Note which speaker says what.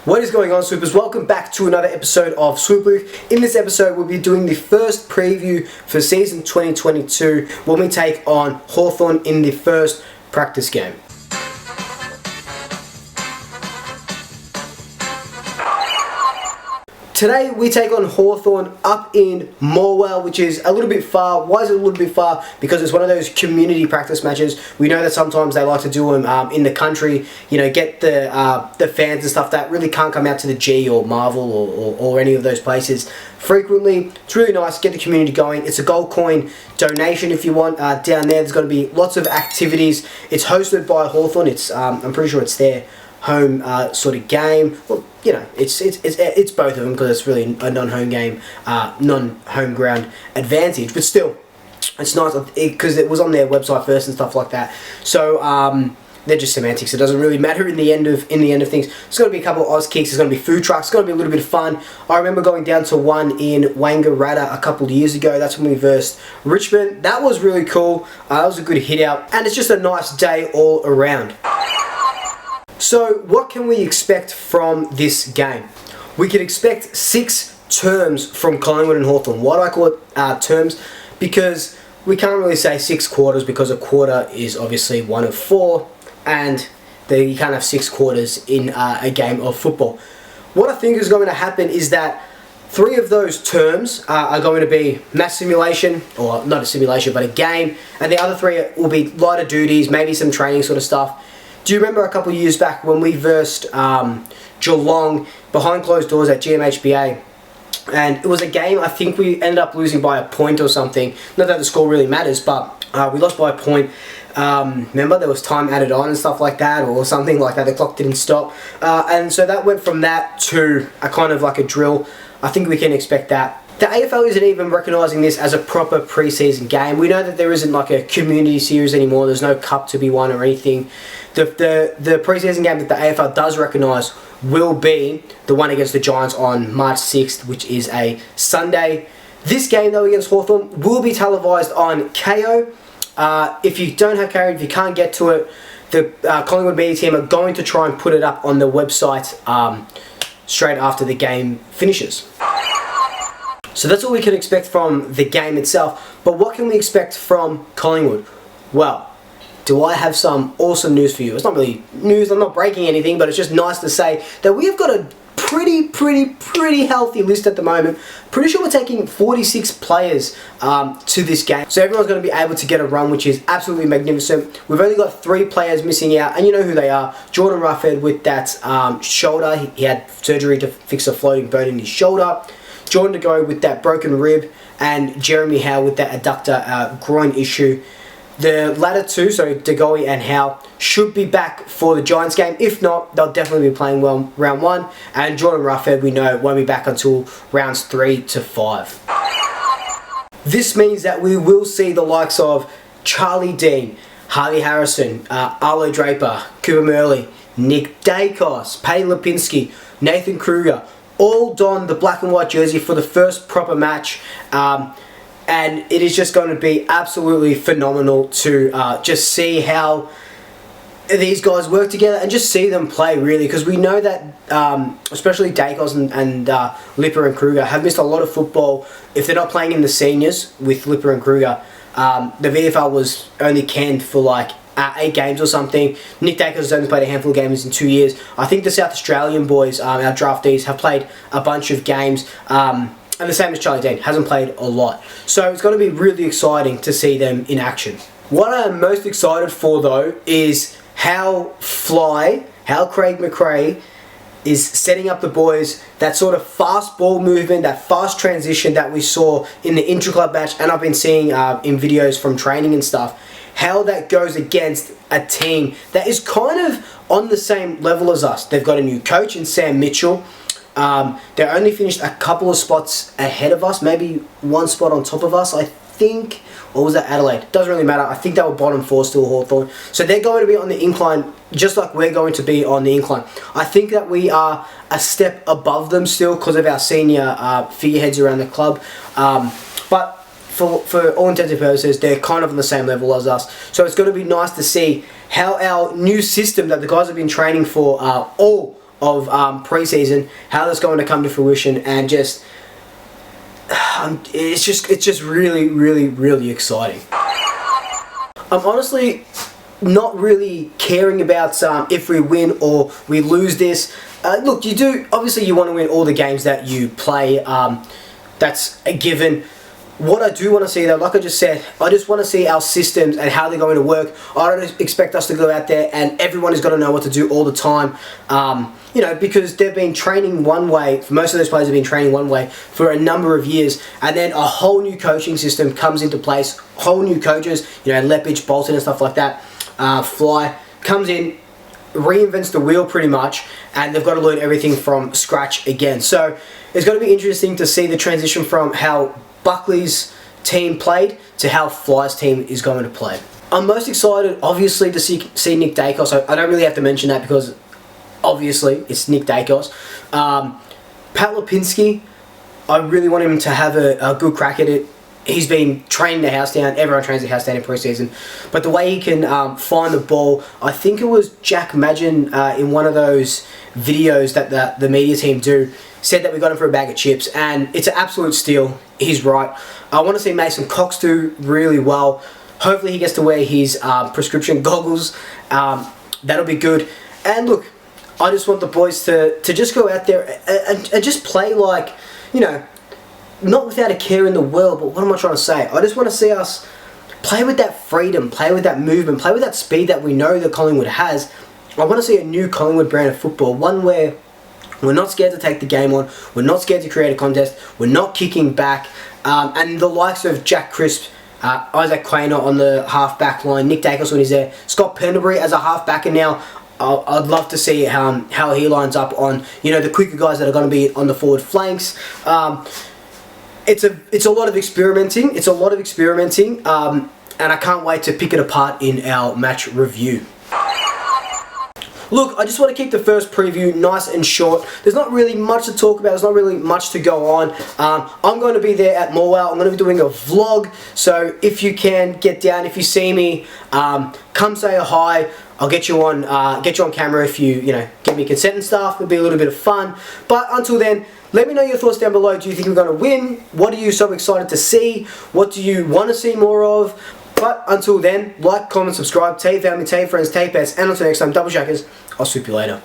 Speaker 1: What is going on, Swoopers? Welcome back to another episode of Swoop. In this episode, we'll be doing the first preview for season 2022 when we take on Hawthorn in the first practice game. Today we take on Hawthorn up in Morwell, which is a little bit far. Why is it a little bit far? Because it's one of those community practice matches. We know that sometimes they like to do them in the country, you know, get the fans and stuff that really can't come out to the G or Marvel or any of those places frequently. It's really nice, get the community going. It's a gold coin donation if you want. Down there, there's going to be lots of activities. It's hosted by Hawthorn. It's I'm pretty sure it's their home sort of game. Well, you know, it's both of them because it's really a non-home game, non-home ground advantage. But still, it's nice because it was on their website first and stuff like that. So they're just semantics. It doesn't really matter in the end of things. There's going to be a couple of Oz kicks. There's going to be food trucks. It's going to be a little bit of fun. I remember going down to one in Wangaratta a couple of years ago. That's when we versed Richmond. That was really cool. That was a good hit out, and it's just a nice day all around. So what can we expect from this game? We can expect 6 terms from Collingwood and Hawthorn. Why do I call it terms? Because we can't really say 6 quarters because a quarter is obviously one of 4 and you can't have 6 quarters in a game of football. What I think is going to happen is that 3 of those terms are going to be mass simulation, or not a simulation but a game, and the other 3 will be lighter duties, maybe some training sort of stuff. Do you remember a couple of years back when we versed Geelong behind closed doors at GMHBA? And it was a game, I think we ended up losing by a point or something. Not that the score really matters, but we lost by a point. Remember, there was time added on and stuff like that, or something like that. The clock didn't stop. And so that went from that to a kind of like a drill. I think we can expect that. The AFL isn't even recognising this as a proper pre-season game. We know that there isn't like a community series anymore. There's no cup to be won or anything. The pre-season game that the AFL does recognise will be the one against the Giants on March 6th, which is a Sunday. This game, though, against Hawthorn will be televised on KO. If you don't have KO, if you can't get to it, the Collingwood media team are going to try and put it up on the website straight after the game finishes. So that's what we can expect from the game itself. But what can we expect from Collingwood? Well, do I have some awesome news for you? It's not really news, I'm not breaking anything, but it's just nice to say that we have got a pretty healthy list at the moment. Pretty sure we're taking 46 players to this game. So everyone's going to be able to get a run, which is absolutely magnificent. We've only got 3 players missing out, and you know who they are. Jordan Ruffhead with that shoulder. He had surgery to fix a floating bone in his shoulder. Jordan to go with that broken rib, and Jeremy Howe with that adductor groin issue. The latter 2, so DeGoey and Howe, should be back for the Giants game. If not, they'll definitely be playing well round 1. And Jordan Ruffhead, we know, won't be back until rounds 3 to 5. This means that we will see the likes of Charlie Dean, Harley Harrison, Arlo Draper, Cooper Murley, Nick Dacos, Paddy Lipinski, Nathan Kruger, all don the black and white jersey for the first proper match. And it is just going to be absolutely phenomenal to just see how these guys work together and just see them play, really, because we know that especially Dacos and Lipper and Kruger have missed a lot of football if they're not playing in the seniors with Lipper and Kruger. The VFL was only canned for like 8 games or something. Nick Dacos has only played a handful of games in 2 years. I think the South Australian boys, our draftees, have played a bunch of games. And the same as Charlie Dean, hasn't played a lot. So it's going to be really exciting to see them in action. What I am most excited for, though, is how Craig McRae is setting up the boys, that sort of fast ball movement, that fast transition that we saw in the intra-club match, and I've been seeing in videos from training and stuff, how that goes against a team that is kind of on the same level as us. They've got a new coach in Sam Mitchell. They're only finished a couple of spots ahead of us, maybe 1 spot on top of us, I think. Or was that Adelaide? Doesn't really matter. I think they were bottom 4 still, Hawthorn. So they're going to be on the incline just like we're going to be on the incline. I think that we are a step above them still because of our senior figureheads around the club. But for all intents and purposes, they're kind of on the same level as us. So it's going to be nice to see how our new system that the guys have been training for all of preseason, how that's going to come to fruition, and just it's just really exciting. I'm honestly not really caring about if we win or we lose this. Look, obviously you want to win all the games that you play. That's a given. What I do want to see though, like I just said, I just want to see our systems and how they're going to work. I don't expect us to go out there and everyone has got to know what to do all the time. Because they've been training one way, most of those players have been training one way for a number of years, and then a whole new coaching system comes into place, whole new coaches, Lepage, Bolton and stuff like that, Fly, comes in, reinvents the wheel pretty much, and they've got to learn everything from scratch again. So it's going to be interesting to see the transition from how Buckley's team played to how Fly's team is going to play. I'm most excited, obviously, to see Nick Dacos. I don't really have to mention that because, obviously, it's Nick Dacos. Pat Lipinski, I really want him to have a good crack at it. He's been training the house down. Everyone trains the house down in preseason. But the way he can find the ball, I think it was Jack Magin in one of those videos that the media team do, said that we got him for a bag of chips, and it's an absolute steal. He's right. I want to see Mason Cox do really well. Hopefully he gets to wear his prescription goggles. That'll be good. And look, I just want the boys to just go out there and just play like, not without a care in the world, but what am I trying to say? I just want to see us play with that freedom, play with that movement, play with that speed that we know that Collingwood has. I want to see a new Collingwood brand of football, one where we're not scared to take the game on, we're not scared to create a contest, we're not kicking back, and the likes of Jack Crisp, Isaac Quaynor on the half-back line, Nick Dacos when he's there, Scott Pendlebury as a half-backer now. I'd love to see how he lines up on, the quicker guys that are going to be on the forward flanks. It's a lot of experimenting. And I can't wait to pick it apart in our match review. Look, I just want to keep the first preview nice and short. There's not really much to talk about. There's not really much to go on. I'm going to be there at Morwell. I'm going to be doing a vlog. So if you can get down, if you see me, come say a hi. I'll get you on camera if you give me consent and stuff. It'll be a little bit of fun. But until then, let me know your thoughts down below. Do you think we're going to win? What are you so excited to see? What do you want to see more of? But until then, like, comment, subscribe, tell your family, tell your friends, tell your pets, and until next time, Double Shackers, I'll swoop you later.